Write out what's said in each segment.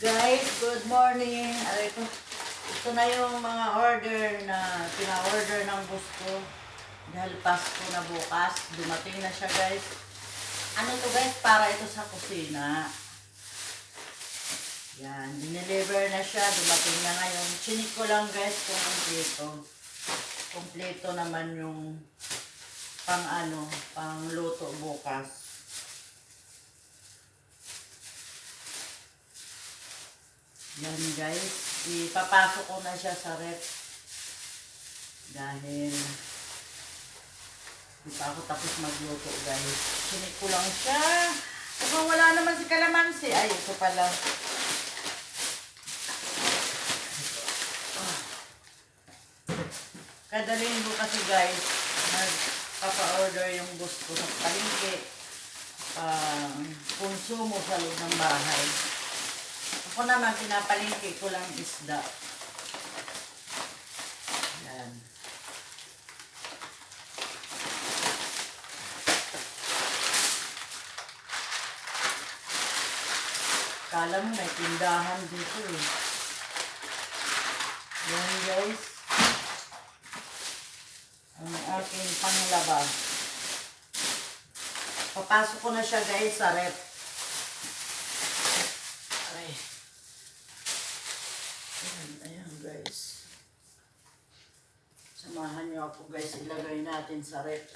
Guys, good morning. Aray ko, ito na yung mga order na pina-order ng boss ko. Dahil Pasko na bukas. Dumating na siya, guys. Ano to, guys? Para ito sa kusina. Yan. Dineliver na siya. Dumating na ngayon. Chinik ko lang, guys, kung kompleto. Kompleto naman yung pang luto bukas. Yan, guys, ipapasok ko na siya sa ref dahil di pa ako tapos magluto, guys. Sinik ko lang siya. Kung wala naman si kalamansi, ay ito pala. Kada linggo kasi, guys, nagpapa-order yung boss ko sa palengke, konsumo sa loob ng bahay. Ako naman, pinapalingki ko lang isda. Yan. Kala mo may tindahan dito eh. Yan, guys. Ang aking panglabas. Papasok ko na siya, guys, sa ref. Ayan, guys. Samahan niyo ako, guys. Ilagay natin sa ref.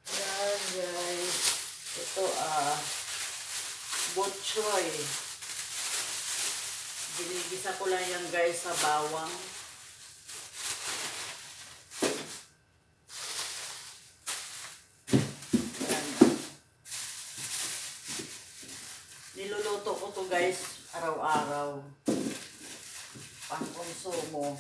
Ayan, guys. Ito, butchoy. Binigisa ko lang yan, guys, sa bawang. Niluluto ko to, guys, araw-araw. Pang konsumo.